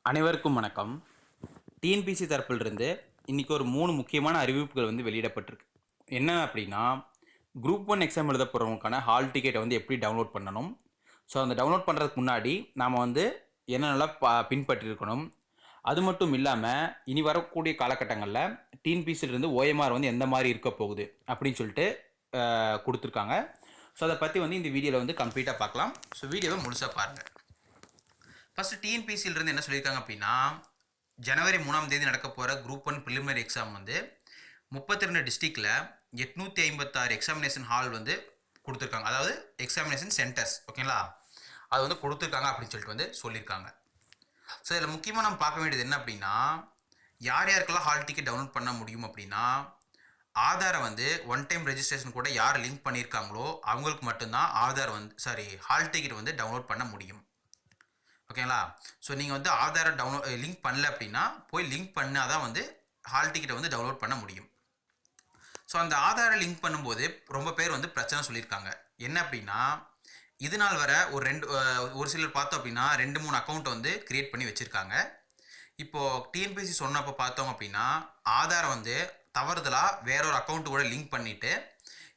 அனைவருக்கும் வணக்கம். டிஎன்பிஎஸ்சி தரப்பிலிருந்து இன்னைக்கு ஒரு 3 முக்கியமான அறிவிப்புகள் வந்து வெளியிடப்பட்டிருக்கு. என்ன அப்படின்னா, குரூப் 1 எக்ஸாம் எழுத போறவங்களுக்கான ஹால் டிக்கெட்ட வந்து எப்படி டவுன்லோட் பண்ணணும்? ஸோ அந்த டவுன்லோட் பண்ணுறதுக்கு முன்னாடி நாம வந்து என்னென்னலாம் பின்பற்றியிருக்கணும்? அது மட்டும் இல்லாம, இனி வரக்கூடிய காலகட்டங்கள்ல டிஎன்பிஎஸ்சிலிருந்து ஓஎம்ஆர் வந்து எந்த மாரி இருக்க போகுது? அப்படின்னு சொல்லிட்டு குடுத்துருக்காங்க. ஸோ அத பத்தி வந்து இந்த வீடியோல வந்து கம்ப்ளீட்டா பார்க்கலாம். ஸோ வீடியோவ முழுசா பாருங்க. ஃபர்ஸ்ட் டிஎன்பிஎஸ்சியிலிருந்து என்ன சொல்லியிருக்காங்க அப்படின்னா, ஜனவரி 3ஆம் தேதி நடக்க போகிற குரூப் 1 ப்ரிலிமினரி எக்ஸாம் வந்து 32 டிஸ்ட்ரிக்டில் 856 எக்ஸாமினேஷன் ஹால் வந்து கொடுத்துருக்காங்க. அதாவது எக்ஸாமினேஷன் சென்டர்ஸ், ஓகேங்களா? அது வந்து கொடுத்துருக்காங்க அப்படின்னு சொல்லிட்டு வந்து சொல்லியிருக்காங்க. ஸோ இதில் முக்கியமாக நம்ம பார்க்க வேண்டியது என்ன அப்படின்னா, யார் யாருக்கெல்லாம் ஹால் டிக்கெட் டவுன்லோட் பண்ண முடியும் அப்படின்னா, ஆதாரை வந்து ஒன் டைம் ரெஜிஸ்ட்ரேஷன் கூட யார் லிங்க் பண்ணியிருக்காங்களோ அவங்களுக்கு மட்டும்தான் ஹால் டிக்கெட் வந்து டவுன்லோட் பண்ண முடியும். ஓகேங்களா? ஸோ நீங்கள் வந்து ஆதாரை லிங்க் பண்ணல அப்படின்னா போய் லிங்க் பண்ணால் தான் வந்து ஹால் டிக்கெட்டை வந்து டவுன்லோட் பண்ண முடியும். ஸோ அந்த ஆதாரை லிங்க் பண்ணும்போது ரொம்ப பேர் வந்து பிரச்சனை சொல்லியிருக்காங்க. என்ன அப்படின்னா, இது நாள் வர ஒரு சிலர் பார்த்தோம் அப்படின்னா 2-3 அக்கௌண்ட் வந்து கிரியேட் பண்ணி வச்சுருக்காங்க. இப்போது டிஎன்பிஎஸ்சி சொன்னப்போ பார்த்தோம் அப்படின்னா, ஆதாரை வந்து தவறுதலாக வேற ஒரு அக்கௌண்ட்டு கூட லிங்க் பண்ணிவிட்டு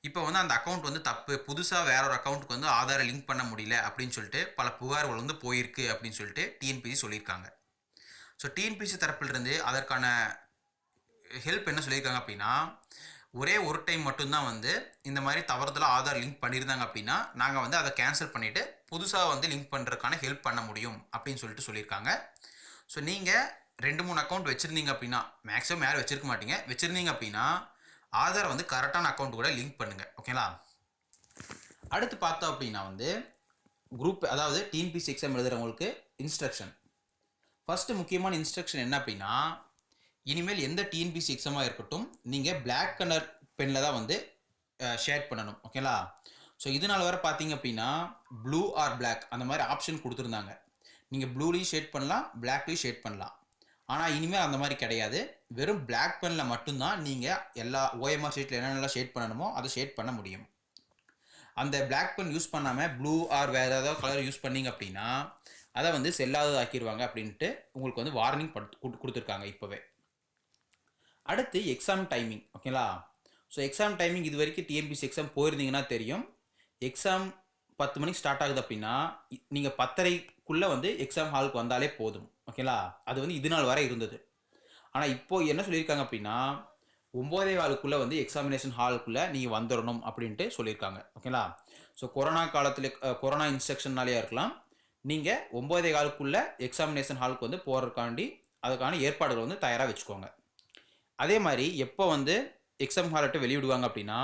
இப்போ வந்து அந்த அக்கௌண்ட் வந்து தப்பு, புதுசாக வேற ஒரு அக்கௌண்ட்டுக்கு வந்து ஆதாரை லிங்க் பண்ண முடியல அப்படின்னு சொல்லிட்டு பல புகார்கள் வந்து போயிருக்கு அப்படின்னு சொல்லிட்டு டிஎன்பிஎஸ்சி சொல்லியிருக்காங்க. ஸோ டிஎன்பிஎஸ்சி தரப்பிலிருந்து அதற்கான ஹெல்ப் என்ன சொல்லியிருக்காங்க அப்படின்னா, ஒரே ஒரு டைம் மட்டும்தான் வந்து இந்த மாதிரி தவறுதலாக ஆதார் லிங்க் பண்ணியிருந்தாங்க அப்படின்னா நாங்கள் வந்து அதை கேன்சல் பண்ணிவிட்டு புதுசாக வந்து லிங்க் பண்ணுறதுக்கான ஹெல்ப் பண்ண முடியும் அப்படின்னு சொல்லிட்டு சொல்லியிருக்காங்க. ஸோ நீங்கள் 2-3 அக்கௌண்ட் வச்சுருந்தீங்க அப்படின்னா, மேக்ஸிமம் யாரும் வச்சுருக்க மாட்டீங்க, வச்சுருந்தீங்க அப்படின்னா ஆதார் வந்து கரெக்டான அக்கௌண்ட் கூட லிங்க் பண்ணுங்கள், ஓகேங்களா? அடுத்து பார்த்தோம் அப்படின்னா வந்து அதாவது டிஎன்பிஎஸ்சி எக்ஸாம் எழுதுறவங்களுக்கு இன்ஸ்ட்ரக்ஷன். ஃபஸ்ட்டு முக்கியமான இன்ஸ்ட்ரக்ஷன் என்ன அப்படின்னா, இனிமேல் எந்த டிஎன்பிஎஸ்சி எக்ஸாமாக இருக்கட்டும் நீங்கள் பிளாக் கலர் பெனில் தான் வந்து ஷேட் பண்ணணும், ஓகேங்களா? ஸோ இதனால் வர பார்த்தீங்க அப்படின்னா ப்ளூ ஆர் பிளாக் அந்த மாதிரி ஆப்ஷன் கொடுத்துருந்தாங்க. நீங்கள் ப்ளூலையும் ஷேட் பண்ணலாம், பிளாக்லையும் ஷேட் பண்ணலாம். ஆனால் இனிமேல் அந்த மாதிரி கிடையாது. வெறும் பிளாக் பெனில் மட்டும்தான் நீங்கள் எல்லா ஓஎம்ஆர் ஷீட்டில் என்னென்னலாம் ஷேட் பண்ணணுமோ அதை ஷேட் பண்ண முடியும். அந்த பிளாக் பென் யூஸ் பண்ணாமல் ப்ளூ ஆர் வேறு ஏதாவது கலர் யூஸ் பண்ணிங்க அப்படின்னா அதை வந்து செல்லாதது ஆக்கிடுவாங்க அப்படின்ட்டு உங்களுக்கு வந்து வார்னிங் கொடுத்துருக்காங்க இப்போவே. அடுத்து எக்ஸாம் டைமிங், ஓகேங்களா? ஸோ எக்ஸாம் டைமிங் இது வரைக்கும் டிஎன்பிஎஸ்சி எக்ஸாம் போயிருந்தீங்கன்னா தெரியும். எக்ஸாம் 10 மணிக்கு ஸ்டார்ட் ஆகுது அப்படின்னா நீங்கள் 10:30க்குள்ளே வந்து எக்ஸாம் ஹாலுக்கு வந்தாலே போதும், ஓகேங்களா? அது வந்து இது நாள் வரை இருந்தது. ஆனால் இப்போது என்ன சொல்லியிருக்காங்க அப்படின்னா 9:15க்குள்ளே வந்து எக்ஸாமினேஷன் ஹாலுக்குள்ளே நீங்கள் வந்துடணும் அப்படின்ட்டு சொல்லியிருக்காங்க, ஓகேங்களா? ஸோ கொரோனா காலத்தில் கொரோனா இன்ஸ்ட்ரக்ஷன்னாலேயே இருக்கலாம், நீங்கள் 9:15க்குள்ளே எக்ஸாமினேஷன் ஹாலுக்கு வந்து போகிறதுக்காண்டி அதுக்கான ஏற்பாடுகள் வந்து தயாராக வச்சுக்கோங்க. அதே மாதிரி எப்போ வந்து எக்ஸாம் ஹால்ட்டு வெளியே விடுவாங்க அப்படின்னா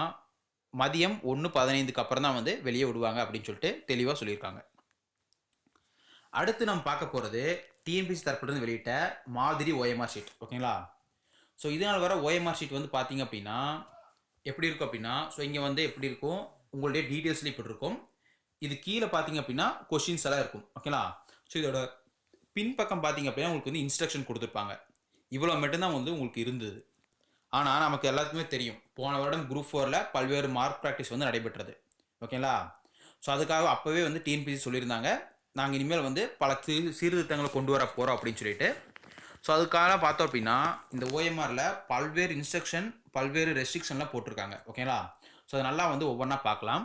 மதியம் 1:15க்கு அப்புறம் தான் வந்து வெளியே விடுவாங்க அப்படின்னு சொல்லிட்டு தெளிவாக சொல்லியிருக்காங்க. அடுத்து நம்ம பார்க்க போகிறது டிஎன்பிஎஸ்சி தரப்பிலிருந்து வெளியிட்ட மாதிரி ஓஎம்ஆர் ஷீட், ஓகேங்களா? ஸோ இதனால் வர ஓஎம்ஆர் ஷீட் வந்து பார்த்தீங்க அப்படின்னா எப்படி இருக்கும் அப்படின்னா, ஸோ இங்கே வந்து எப்படி இருக்கும், உங்களுடைய டீட்டெயில்ஸ்ல இப்படி இருக்கும். இது கீழே பார்த்தீங்க அப்படின்னா கொஷின்ஸ் எல்லாம் இருக்கும், ஓகேங்களா? ஸோ இதோட பின்பக்கம் பார்த்தீங்க அப்படின்னா உங்களுக்கு வந்து இன்ஸ்ட்ரக்ஷன் கொடுத்துருப்பாங்க. இவ்வளோ மட்டும்தான் வந்து உங்களுக்கு இருந்தது. ஆனால் நமக்கு எல்லாத்துக்குமே தெரியும், போன வருடம் குரூப் 4ல் பல்வேறு மார்க் ப்ராக்டிஸ் வந்து நடைபெற்றது, ஓகேங்களா? ஸோ அதுக்காக அப்போவே வந்து டிஎன்பிஎஸ்சி சொல்லியிருந்தாங்க, நாங்கள் இனிமேல் வந்து பல சீர்திருத்தங்களை கொண்டு வர போகிறோம் அப்படின்னு சொல்லிட்டு. ஸோ அதுக்காக பார்த்தோம் அப்படின்னா இந்த ஓஎம்ஆரில் பல்வேறு இன்ஸ்ட்ரக்ஷன், பல்வேறு ரெஸ்ட்ரிக்ஷன்லாம் போட்டிருக்காங்க, ஓகேங்களா? ஸோ அதை நல்லா வந்து ஒவ்வொன்றா பார்க்கலாம்.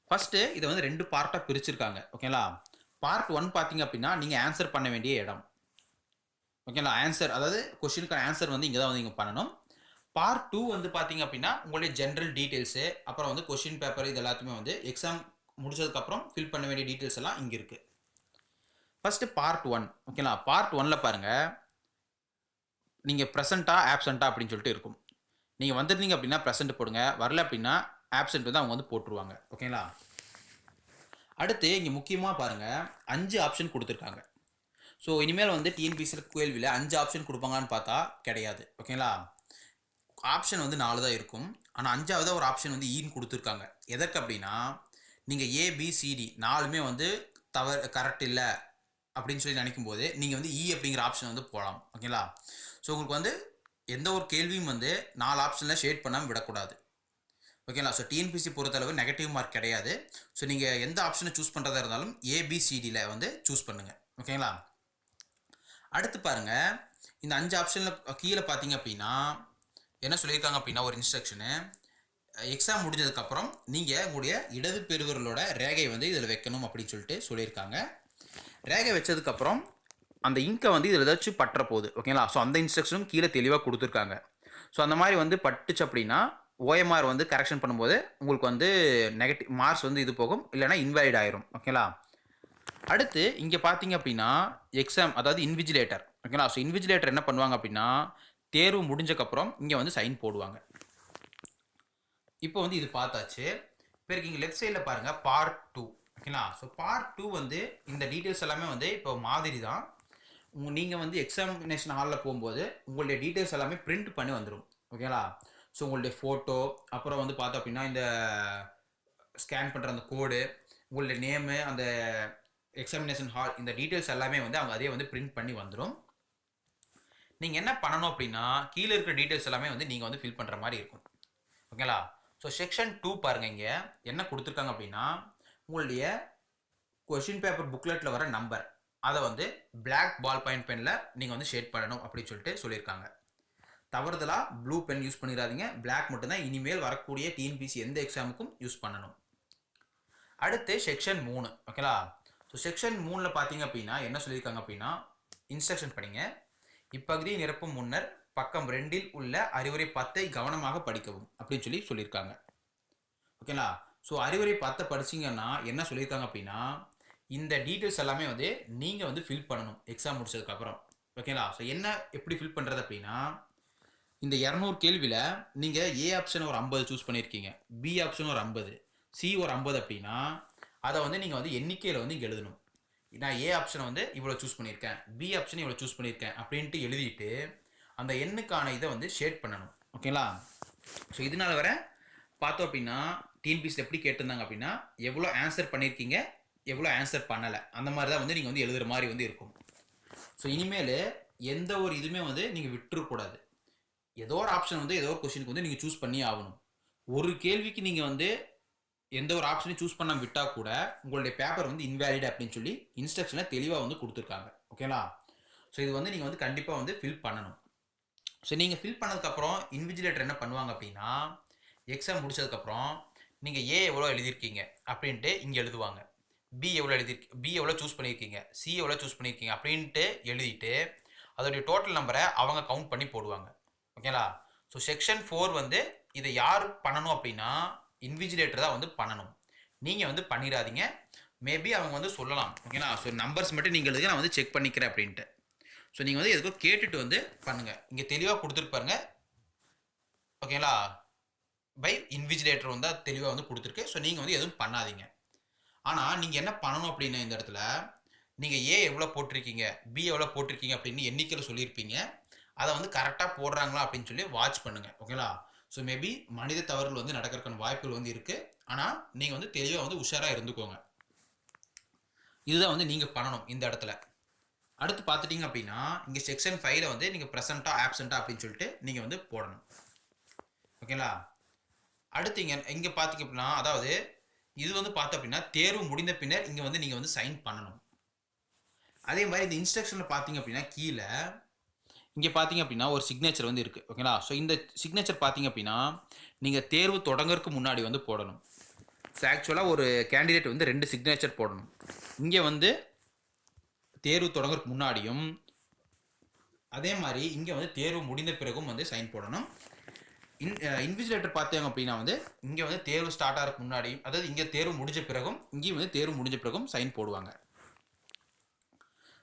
ஃபஸ்ட்டு இதை வந்து 2 பார்ட்டாக பிரிச்சிருக்காங்க, ஓகேங்களா? பார்ட் 1 பார்த்தீங்க அப்படின்னா நீங்கள் ஆன்சர் பண்ண வேண்டிய இடம், ஓகேங்களா? ஆன்சர், அதாவது கொஸ்டினுக்கான ஆன்சர் வந்து இங்கே தான் வந்து நீங்கள் பண்ணணும். பார்ட் 2 வந்து பார்த்தீங்க அப்படின்னா உங்களுடைய ஜென்ரல் டீட்டெயில்ஸு, அப்புறம் வந்து கொஸ்டின் பேப்பர், இது எல்லாத்தையுமே வந்து எக்ஸாம் முடிச்சதுக்கப்புறம் ஃபில் பண்ண வேண்டிய டீட்டெயில்ஸ் எல்லாம் இங்கே இருக்குது. ஃபஸ்ட்டு பார்ட் 1, ஓகேங்களா? பார்ட் 1ல் பாருங்கள், நீங்கள் ப்ரெசண்ட்டா ஆப்சண்ட்டா அப்படின்னு சொல்லிட்டு இருக்கும். நீங்கள் வந்திருந்தீங்க அப்படின்னா ப்ரெசென்ட் போடுங்க, வரல அப்படின்னா ஆப்சென்ட் வந்து அவங்க வந்து போட்டுருவாங்க, ஓகேங்களா? அடுத்து இங்கே முக்கியமாக பாருங்கள், 5 ஆப்ஷன் கொடுத்துருக்காங்க. ஸோ இனிமேல் வந்து டிஎன்பிஎஸ்சியில் கேள்வியில் 5 ஆப்ஷன் கொடுப்பாங்கன்னு பார்த்தா கிடையாது, ஓகேங்களா? ஆப்ஷன் வந்து 4 தான் இருக்கும். ஆனால் 5வது ஒரு ஆப்ஷன் வந்து ஈன்னு கொடுத்துருக்காங்க. எதற்கு அப்படின்னா நீங்கள் ஏபிசிடி 4மே வந்து கரெக்ட் இல்லை அப்படின்னு சொல்லி நினைக்கும் போது நீங்கள் வந்து இ அப்படிங்கிற ஆப்ஷன் வந்து போகலாம், ஓகேங்களா? ஸோ உங்களுக்கு வந்து எந்த ஒரு கேள்வியும் வந்து 4 ஆப்ஷனில் ஷேட் பண்ணாமல் விடக்கூடாது, ஓகேங்களா? ஸோ டிஎன்பிஎஸ்சி பொறுத்தளவு நெகட்டிவ் மார்க் கிடையாது. ஸோ நீங்கள் எந்த ஆப்ஷனை சூஸ் பண்ணுறதா இருந்தாலும் ஏபிசிடியில் வந்து சூஸ் பண்ணுங்கள், ஓகேங்களா? அடுத்து பாருங்கள், இந்த 5 ஆப்ஷனில் கீழே பார்த்தீங்க அப்படின்னா என்ன சொல்லியிருக்காங்க அப்படின்னா, ஒரு இன்ஸ்ட்ரக்ஷனு எக்ஸாம் முடிஞ்சதுக்கப்புறம் நீங்கள் உங்களுடைய இடது பெருவிரலோட ரேகை வந்து இதில் வைக்கணும் அப்படின்னு சொல்லிட்டு சொல்லியிருக்காங்க. ரேகை வச்சதுக்கப்புறம் அந்த இங்கை வந்து இதில் ஏதாச்சும் பற்ற போகுது, ஓகேங்களா? ஸோ அந்த இன்ஸ்ட்ரக்ஷனும் கீழே தெளிவாக கொடுத்துருக்காங்க. ஸோ அந்த மாதிரி வந்து பட்டுச்சு அப்படின்னா ஓஎம்ஆர் வந்து கரெக்ஷன் பண்ணும்போது உங்களுக்கு வந்து நெகட்டிவ் மார்க்ஸ் வந்து இது போகும், இல்லைனா இன்வேலிட் ஆயிரும், ஓகேங்களா? அடுத்து இங்கே பார்த்தீங்க அப்படின்னா எக்ஸாம், அதாவது இன்விஜிலேட்டர், ஓகேங்களா? ஸோ இன்விஜிலேட்டர் என்ன பண்ணுவாங்க அப்படின்னா தேர்வு முடிஞ்சக்கப்புறம் இங்கே வந்து சைன் போடுவாங்க. இப்போ வந்து இது பார்த்தாச்சு. பிறகு இங்கே லெஃப்ட் சைடில் பாருங்கள் பார்ட் 2, ஓகேங்களா? ஸோ பார்ட் 2 வந்து இந்த டீட்டெயில்ஸ் எல்லாமே வந்து இப்போ மாதிரி தான். நீங்கள் வந்து எக்ஸாமினேஷன் ஹாலில் போகும்போது உங்களுடைய டீட்டெயில்ஸ் எல்லாமே பிரிண்ட் பண்ணி வந்துடும், ஓகேங்களா? ஸோ உங்களுடைய ஃபோட்டோ, அப்புறம் வந்து பார்த்தோம் அப்படின்னா இந்த ஸ்கேன் பண்ணுற அந்த கோடு, உங்களுடைய நேமு, அந்த எக்ஸாமினேஷன் ஹால், இந்த டீட்டெயில்ஸ் எல்லாமே வந்து அவங்க அதே வந்து பிரிண்ட் பண்ணி வந்துடும். நீங்கள் என்ன பண்ணணும் அப்படின்னா கீழே இருக்கிற டீட்டெயில்ஸ் எல்லாமே வந்து நீங்கள் வந்து ஃபில் பண்ணுற மாதிரி இருக்கும், ஓகேங்களா? ஸோ செக்ஷன் 2 பாருங்கள், இங்கே என்ன கொடுத்துருக்காங்க அப்படின்னா உங்களுடைய கொஷின் பேப்பர் புக்லெட்டில் வர நம்பர் அதை வந்து பிளாக் பால் பாயிண்ட் பெனில் நீங்கள் வந்து ஷேட் பண்ணணும் அப்படின்னு சொல்லிட்டு சொல்லியிருக்காங்க. தவறுதலாக ப்ளூ பென் யூஸ் பண்ணிடாதீங்க, பிளாக் மட்டும்தான் இனிமேல் வரக்கூடிய டிஎன்பிசி எந்த எக்ஸாமுக்கும் யூஸ் பண்ணணும். அடுத்து செக்ஷன் 3, ஓகேங்களா? ஸோ செக்ஷன் 3ல் பார்த்தீங்க அப்படின்னா என்ன சொல்லியிருக்காங்க அப்படின்னா இன்ஸ்ட்ரக்ஷன் படிங்க. இப்பகுதியை நிரப்பும் முன்னர் பக்கம் 2இல் உள்ள அறிவுரை 10 கவனமாக படிக்கவும் அப்படின்னு சொல்லியிருக்காங்க, ஓகேங்களா? ஸோ அறிவுரை 10 படிச்சிங்கன்னா என்ன சொல்லியிருக்காங்க அப்படின்னா இந்த டீட்டெயில்ஸ் எல்லாமே வந்து நீங்கள் வந்து ஃபில் பண்ணணும் எக்ஸாம் முடிச்சதுக்கப்புறம், ஓகேங்களா? ஸோ என்ன எப்படி ஃபில் பண்ணுறது அப்படின்னா இந்த 200 கேள்வியில் நீங்கள் ஏ ஆப்ஷன் ஒரு 50 சூஸ் பண்ணியிருக்கீங்க, பி ஆப்ஷன் ஒரு 50, சி ஒரு 50 அப்படின்னா அதை வந்து நீங்கள் வந்து எண்ணிக்கையில் வந்து இங்கே எழுதணும். நான் ஏ ஆப்ஷனை வந்து இவ்வளோ சூஸ் பண்ணியிருக்கேன், பி ஆப்ஷனை இவ்வளோ சூஸ் பண்ணியிருக்கேன் அப்படின்ட்டு எழுதிட்டு அந்த எண்ணுக்கான இதை வந்து ஷேட் பண்ணணும், ஓகேங்களா? ஸோ இதனால் வர பார்த்தோம் அப்படின்னா டிஎன்பிசியில் எப்படி கேட்டிருந்தாங்க அப்படின்னா எவ்வளோ ஆன்சர் பண்ணியிருக்கீங்க, எவ்வளோ ஆன்சர் பண்ணலை, அந்த மாதிரி தான் வந்து நீங்கள் வந்து எழுதுகிற மாதிரி வந்து இருக்கும். ஸோ இனிமேல் எந்த ஒரு இதுவுமே வந்து நீங்கள் விட்டுறக்கூடாது. ஏதோ ஒரு ஆப்ஷன் வந்து ஏதோ ஒரு கொஸ்டினுக்கு வந்து நீங்கள் சூஸ் பண்ணி ஆகணும். ஒரு கேள்விக்கு நீங்கள் வந்து எந்த ஒரு ஆப்ஷனையும் சூஸ் பண்ணாமல் விட்டால் கூட உங்களுடைய பேப்பர் வந்து இன்வேலிட் அப்படின்னு சொல்லி இன்ஸ்ட்ரக்ஷனை தெளிவாக வந்து கொடுத்துருக்காங்க, ஓகேங்களா? ஸோ இது வந்து நீங்கள் வந்து கண்டிப்பாக வந்து ஃபில் பண்ணணும். ஸோ நீங்கள் ஃபில் பண்ணதுக்கப்புறம் இன்விஜிலேட்டர் என்ன பண்ணுவாங்க அப்படின்னா எக்ஸாம் முடிச்சதுக்கப்புறம் நீங்கள் ஏ எவ்வளோ எழுதியிருக்கீங்க அப்படின்ட்டு இங்கே எழுதுவாங்க, பி எவ்வளோ சூஸ் பண்ணியிருக்கீங்க, சி எவ்வளோ சூஸ் பண்ணியிருக்கீங்க அப்படின்ட்டு எழுதிட்டு அதோடைய டோட்டல் நம்பரை அவங்க கவுண்ட் பண்ணி போடுவாங்க, ஓகேங்களா? ஸோ செக்ஷன் 4 வந்து இதை யார் பண்ணணும் அப்படின்னா இன்விஜிலேட்டர் தான் வந்து பண்ணணும். நீங்கள் வந்து பண்ணிடாதீங்க. மேபி அவங்க வந்து சொல்லலாம், ஓகேங்களா? ஸோ நம்பர்ஸ் மட்டும் நீங்கள் எழுதுங்க, நான் வந்து செக் பண்ணிக்கிறேன் அப்படின்ட்டு. ஸோ நீங்கள் வந்து எதுக்கோ கேட்டுட்டு வந்து பண்ணுங்கள். இங்கே தெளிவாக கொடுத்துருப்பாருங்க, ஓகேங்களா? பை இன்விஜிலேட்டர் வந்து தெளிவாக வந்து கொடுத்துருக்கு. ஸோ நீங்கள் வந்து எதுவும் பண்ணாதீங்க. ஆனால் நீங்கள் என்ன பண்ணணும் அப்படின்னா இந்த இடத்துல நீங்கள் ஏ எவ்வளோ போட்டிருக்கீங்க, பி எவ்வளோ போட்டிருக்கீங்க அப்படின்னு எண்ணிக்கையில் சொல்லியிருப்பீங்க. அதை வந்து கரெக்டாக போடுறாங்களா அப்படின்னு சொல்லி வாட்ச் பண்ணுங்கள், ஓகேங்களா? ஸோ மேபி மனித தவறுகள் வந்து நடக்கிறதுக்கான வாய்ப்புகள் வந்து இருக்குது. ஆனால் நீங்கள் வந்து தெளிவாக வந்து உஷாராக இருந்துக்கோங்க. இதுதான் வந்து நீங்கள் பண்ணணும் இந்த இடத்துல. அடுத்து பார்த்துட்டிங்க அப்படின்னா இங்கே செக்ஷன் 5ல் வந்து நீங்கள் ப்ரெசண்ட்டாக ஆப்சண்ட்டாக அப்படின்னு சொல்லிட்டு நீங்கள் வந்து போடணும், ஓகேங்களா? அடுத்து இங்கே பார்த்தீங்க அப்படின்னா அதாவது இது வந்து பார்த்தோம் அப்படின்னா தேர்வு முடிந்த பின்னர் இங்கே வந்து நீங்கள் வந்து சைன் பண்ணணும். அதே மாதிரி இந்த இன்ஸ்ட்ரக்ஷனில் பார்த்தீங்க அப்படின்னா கீழே இங்கே பார்த்தீங்க அப்படின்னா ஒரு சிக்னேச்சர் வந்து இருக்குது, ஓகேங்களா? ஸோ இந்த சிக்னேச்சர் பார்த்தீங்க அப்படின்னா நீங்கள் தேர்வு தொடங்கறதுக்கு முன்னாடி வந்து போடணும். ஸோ ஆக்சுவலாக ஒரு கேண்டிடேட் வந்து 2 சிக்னேச்சர் போடணும். இங்கே வந்து தேர்வு தொடங்கறதுக்கு முன்னாடியும் அதே மாதிரி இங்கே வந்து தேர்வு முடிந்த பிறகும் வந்து சைன் போடணும். இன்விஜிலேட்டர் பார்த்தீங்க அப்படின்னா வந்து இங்கே வந்து தேர்வு ஸ்டார்ட் ஆகிறதுக்கு முன்னாடி, அதாவது இங்கே தேர்வு முடிஞ்ச பிறகும் இங்கேயும் வந்து தேர்வு முடிஞ்ச பிறகும் சைன் போடுவாங்க.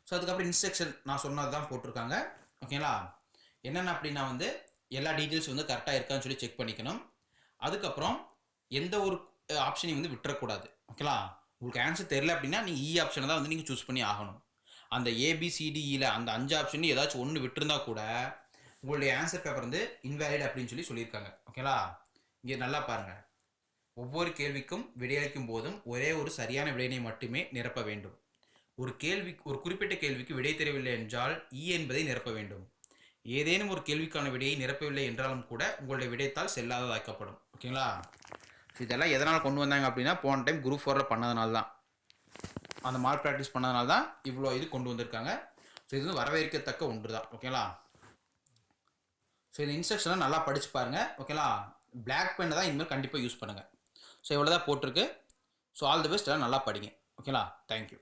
ஸோ அதுக்கப்புறம் இன்ஸ்ட்ரக்ஷன் நான் சொன்னது தான் போட்டிருக்காங்க, ஓகேங்களா? என்னென்ன அப்படின்னா வந்து எல்லா டீட்டெயில்ஸ் வந்து கரெக்டாக இருக்கான்னு சொல்லி செக் பண்ணிக்கணும். அதுக்கப்புறம் எந்த ஒரு ஆப்ஷனையும் வந்து விட்டுறக்கூடாது, ஓகேங்களா? உங்களுக்கு ஆன்சர் தெரியல அப்படின்னா நீங்கள் இ ஆப்ஷனை தான் வந்து நீங்கள் சூஸ் பண்ணி ஆகணும். அந்த ஏபிசிடிஇயில் அந்த 5 ஆப்ஷன் ஏதாச்சும் ஒன்று விட்டுருந்தா கூட உங்களுடைய ஆன்சர் பேப்பர் வந்து இன்வேலிட் அப்படின்னு சொல்லியிருக்காங்க, ஓகேங்களா? இங்கே நல்லா பாருங்கள், ஒவ்வொரு கேள்விக்கும் விடையளிக்கும் போதும் ஒரே ஒரு சரியான விடையினை மட்டுமே நிரப்ப வேண்டும். ஒரு குறிப்பிட்ட கேள்விக்கு விடை தெரியவில்லை என்றால் இ என்பதை நிரப்ப வேண்டும். ஏதேனும் ஒரு கேள்விக்கான விடையை நிரப்பவில்லை என்றாலும் கூட உங்களுடைய விடைத்தால் செல்லாததாக்கப்படும், ஓகேங்களா? இதெல்லாம் எதனால் கொண்டு வந்தாங்க அப்படின்னா போன டைம் குரூப் 4ல் பண்ணதுனால தான், அந்த மார்க் ப்ராக்டிஸ் பண்ணதுனால தான் இவ்வளோ இது கொண்டு வந்திருக்காங்க. ஸோ இது வந்து வரவேற்கத்தக்க ஒன்று தான். ஓகேங்களா? ஸோ இந்த இன்ஸ்ட்ரக்ஷனை நல்லா படிச்சு பாருங்கள். ஓகேங்களா? பிளாக் பென்னை தான் இனிமேல் கண்டிப்பாக யூஸ் பண்ணுங்கள். ஸோ இவ்வளோ தான் போட்டிருக்கு. ஸோ ஆல் தி பெஸ்ட், எல்லாம் நல்லா படிங்க. ஓகேங்களா? தேங்க்யூ.